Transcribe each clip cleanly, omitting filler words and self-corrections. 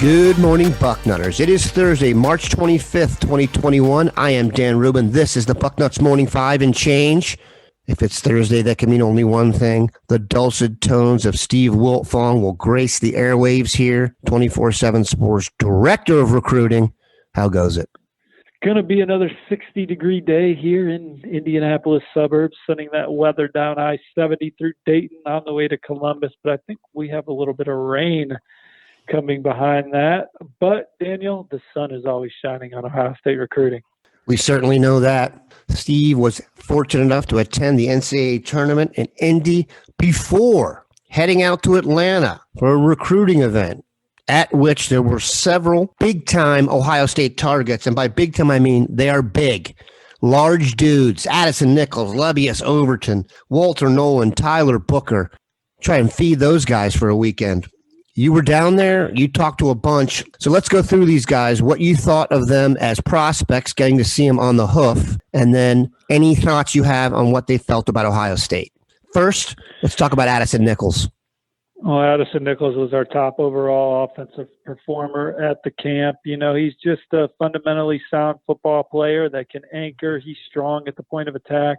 Good morning, Bucknutters. It is Thursday, March 25th, 2021. I am Dan Rubin. This is the Bucknuts Morning 5 and change. If it's Thursday, that can mean only one thing. The dulcet tones of Steve Wiltfong will grace the airwaves here. 24/7 Sports Director of Recruiting. How goes it? Going to be another 60-degree day here in Indianapolis suburbs, sending that weather down I-70 through Dayton on the way to Columbus. But I think we have a little bit of rain coming behind that. But, Daniel, the sun is always shining on Ohio State recruiting. We certainly know that. Steve was fortunate enough to attend the NCAA tournament in Indy before heading out to Atlanta for a recruiting event, at which there were several big-time Ohio State targets. And by big time, I mean they are big. Large dudes, Addison Nichols, Lebbeus, Overton, Walter Nolan, Tyler Booker. Try and feed those guys for a weekend. You were down there. You talked to a bunch. So let's go through these guys, what you thought of them as prospects, getting to see them on the hoof, and then any thoughts you have on what they felt about Ohio State. First, let's talk about Addison Nichols. Well, Addison Nichols was our top overall offensive performer at the camp. You know, he's just a fundamentally sound football player that can anchor. He's strong at the point of attack,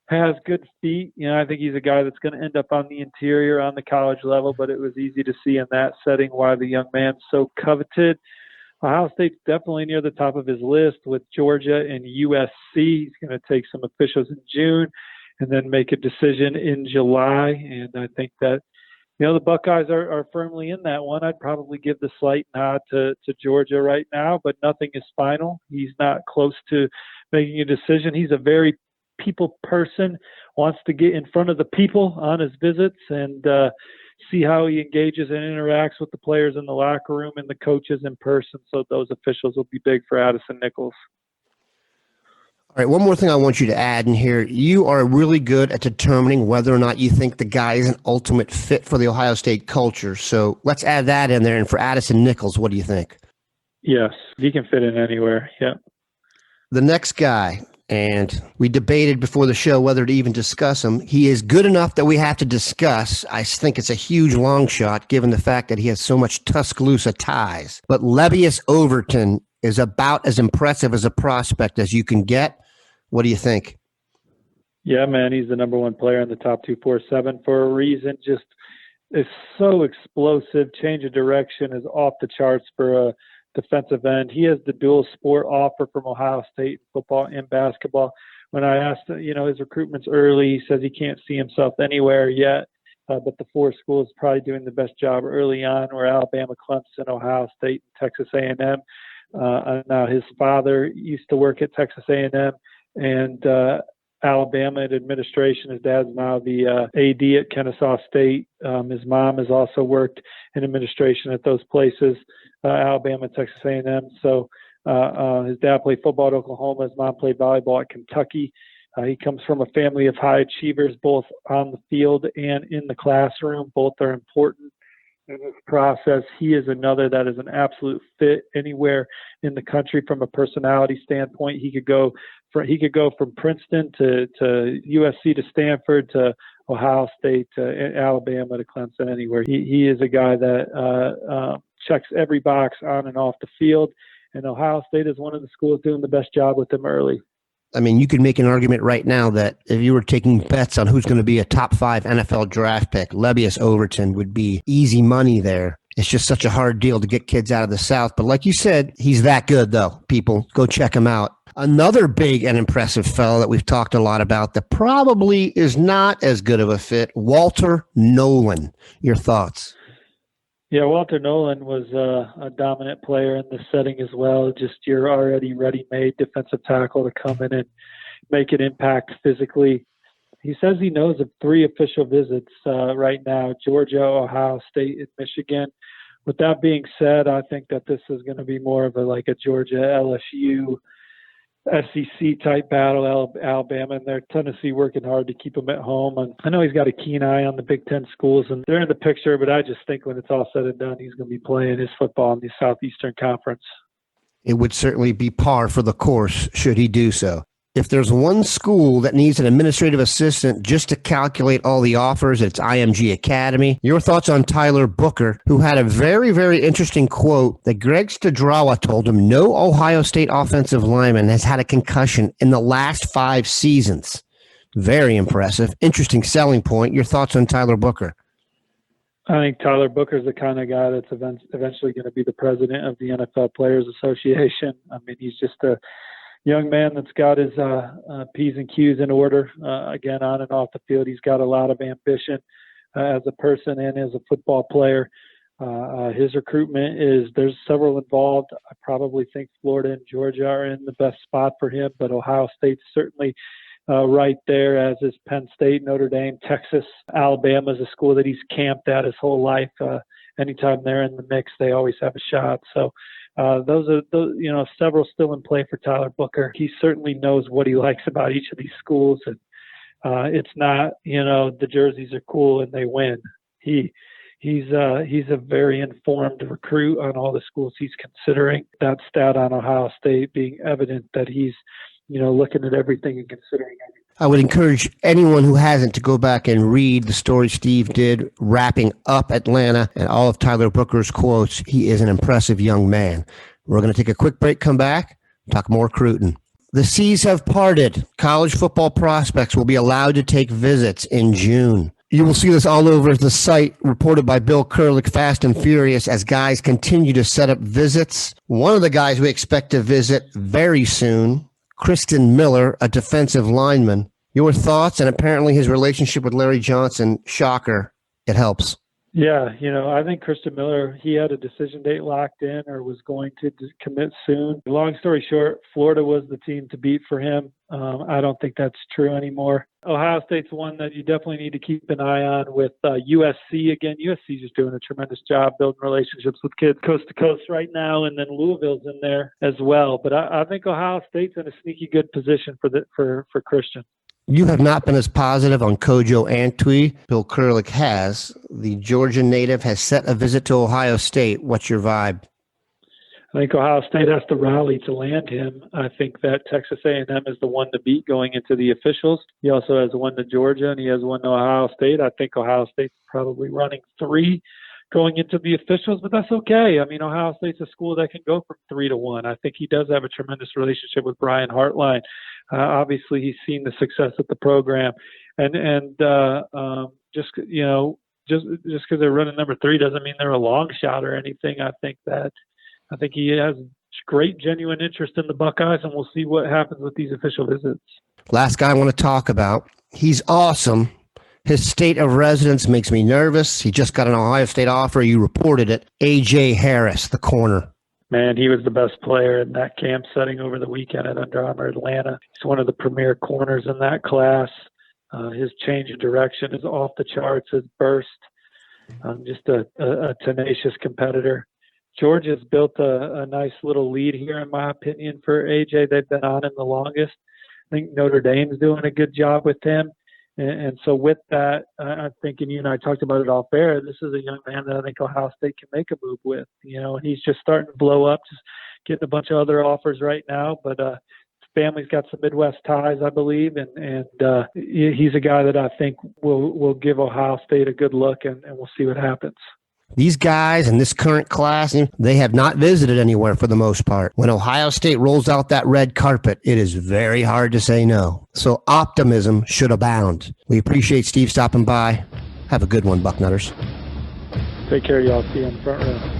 has good feet. You know, I think he's a guy that's going to end up on the interior on the college level, but it was easy to see in that setting why the young man's so coveted. Ohio State's definitely near the top of his list with Georgia and USC. He's going to take some officials in June and then make a decision in July. And I think that, you know, the Buckeyes are firmly in that one. I'd probably give the slight nod to Georgia right now, but nothing is final. He's not close to making a decision. He's a very people person, wants to get in front of the people on his visits and see how he engages and interacts with the players in the locker room and the coaches in person. So those officials will be big for Addison Nichols. All right, one more thing I want you to add in here. You are really good at determining whether or not you think the guy is an ultimate fit for the Ohio State culture. So let's add that in there. And for Addison Nichols, what do you think? Yes, he can fit in anywhere. Yeah. The next guy, and we debated before the show whether to even discuss him. He is good enough that we have to discuss. I think it's a huge long shot given the fact that he has so much Tuscaloosa ties. But Lebbeus Overton is about as impressive as a prospect as you can get. What do you think? Yeah, man, he's the number one player in the top 247 for a reason. Just is so explosive. Change of direction is off the charts for a defensive end. He has the dual sport offer from Ohio State, football and basketball. When I asked, you know, his recruitment's early, he says he can't see himself anywhere yet, but the four schools probably doing the best job early on were Alabama, Clemson, Ohio State, and Texas A&M. Now his father used to work at Texas A&M and Alabama in administration. His dad's now the AD at Kennesaw State. His mom has also worked in administration at those places, Alabama, Texas A&M. So his dad played football at Oklahoma. His mom played volleyball at Kentucky. He comes from a family of high achievers, both on the field and in the classroom. Both are important in this process. He is another that is an absolute fit anywhere in the country from a personality standpoint. He could go from Princeton to USC to Stanford to Ohio State to Alabama to Clemson, anywhere. He is a guy that checks every box on and off the field, and Ohio State is one of the schools doing the best job with him early. I mean, you could make an argument right now that if you were taking bets on who's going to be a top 5 NFL draft pick, Lebbeus Overton would be easy money there. It's just such a hard deal to get kids out of the South. But like you said, he's that good, though. People, go check him out. Another big and impressive fellow that we've talked a lot about that probably is not as good of a fit, Walter Nolan. Your thoughts? Yeah, Walter Nolan was a dominant player in this setting as well. Just your already ready-made defensive tackle to come in and make an impact physically. He says he knows of 3 official visits right now, Georgia, Ohio State, and Michigan. With that being said, I think that this is going to be more of a Georgia, LSU, SEC type battle. Alabama and their Tennessee working hard to keep him at home. And I know he's got a keen eye on the Big Ten schools, and they're in the picture, but I just think when it's all said and done, he's going to be playing his football in the Southeastern Conference. It would certainly be par for the course should he do so. If there's one school that needs an administrative assistant just to calculate all the offers, it's IMG Academy. Your thoughts on Tyler Booker, who had a very, very interesting quote that Greg Stadrawa told him no Ohio State offensive lineman has had a concussion in the last 5 seasons. Very impressive. Interesting selling point. Your thoughts on Tyler Booker? I think Tyler Booker's the kind of guy that's eventually going to be the president of the NFL Players Association. I mean, he's just a young man that's got his P's and Q's in order. Again, on and off the field, he's got a lot of ambition as a person and as a football player. His recruitment there's several involved. I probably think Florida and Georgia are in the best spot for him, but Ohio State's certainly right there, as is Penn State, Notre Dame, Texas. Alabama is a school that he's camped at his whole life. Anytime they're in the mix, they always have a shot. So those are several still in play for Tyler Booker. He certainly knows what he likes about each of these schools, and it's not the jerseys are cool and they win. He's a very informed recruit on all the schools he's considering. That stat on Ohio State being evident that he's looking at everything and considering everything. I would encourage anyone who hasn't to go back and read the story Steve did wrapping up Atlanta and all of Tyler Booker's quotes. He is an impressive young man. We're going to take a quick break, come back, talk more recruiting. The seas have parted. College football prospects will be allowed to take visits in June. You will see this all over the site, reported by Bill Kurlick, fast and furious, as guys continue to set up visits. One of the guys we expect to visit very soon, Christen Miller, a defensive lineman. Your thoughts, and apparently his relationship with Larry Johnson, shocker, it helps. Yeah, I think Christen Miller, he had a decision date locked in or was going to commit soon. Long story short, Florida was the team to beat for him. I don't think that's true anymore. Ohio State's one that you definitely need to keep an eye on with USC. Again, USC is just doing a tremendous job building relationships with kids coast to coast right now, and then Louisville's in there as well. But I think Ohio State's in a sneaky good position for Christian. You have not been as positive on Kojo Antwi. Bill Kurlick has. The Georgia native has set a visit to Ohio State. What's your vibe? I think Ohio State has to rally to land him. I think that Texas A&M is the one to beat going into the officials. He also has one to Georgia, and he has one to Ohio State. I think Ohio State's probably running 3 going into the officials, but that's okay. I mean, Ohio State's a school that can go from 3 to 1. I think he does have a tremendous relationship with Brian Hartline. Obviously, he's seen the success of the program, and just because they're running number 3 doesn't mean they're a long shot or anything. I think he has great, genuine interest in the Buckeyes, and we'll see what happens with these official visits. Last guy I want to talk about. He's awesome. His state of residence makes me nervous. He just got an Ohio State offer. You reported it. A.J. Harris, the corner. Man, he was the best player in that camp setting over the weekend at Under Armour Atlanta. He's one of the premier corners in that class. His change of direction is off the charts. His burst, just a tenacious competitor. Georgia's built a nice little lead here, in my opinion, for AJ. They've been on him the longest. I think Notre Dame's doing a good job with him. And so with that, I'm thinking, you and I talked about it off air, this is a young man that I think Ohio State can make a move with, and he's just starting to blow up, just getting a bunch of other offers right now. But his family's got some Midwest ties, I believe, and he's a guy that I think will give Ohio State a good look, and we'll see what happens. These guys in this current class, they have not visited anywhere for the most part. When Ohio State rolls out that red carpet, it is very hard to say no. So optimism should abound. We appreciate Steve stopping by. Have a good one, Bucknutters. Take care, y'all. See you in the front row.